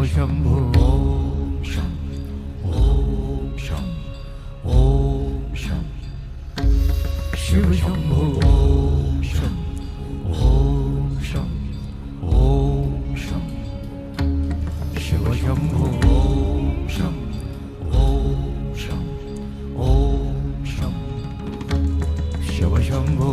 शिवशंभो ओम शं ओम शं ओम शं शिवशंभो ओम शं ओम शं ओम शं शिवशंभो ओम शं ओम शं ओम शं शिवशंभो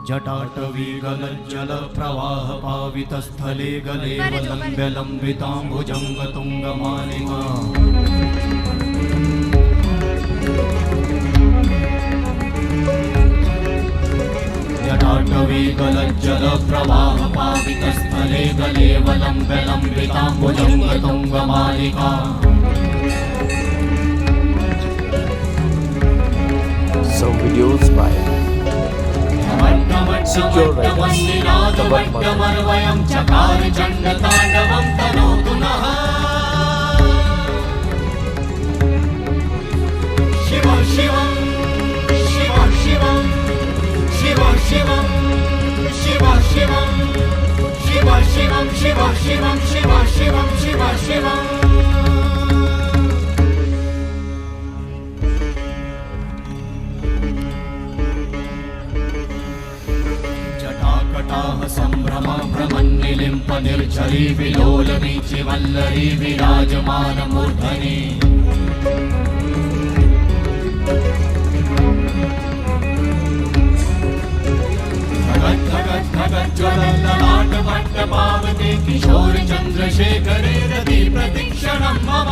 जटाटवीगलज्जल प्रवाह पावितस्थले गले वलम्ब्य लम्बिताम्बुजङ्ग तुङ्गमालिका जटाटवीगलज्जल प्रवाह पावितस्थले गले वलम्ब्य लम्बिताम्बुजङ्ग तुङ्गमालिका Some videos by Secure वयं चकार चण्डताण्डवं तनोतु नः शिव शिवं शिव शिवं शिव शिवं शिव शिवं शिव शिवं शिव शिवं शिव शिवं शिव शिवं जटाकटाः सम्भ्रम भ्रमन्निलिम्प निर्झरी विलोलवीचि वल्लरी विराजमानमूर्धनि ज्वलल्ललाटभट्ट पावते किशोर चन्द्रशेखरे रति प्रतिक्षणं मम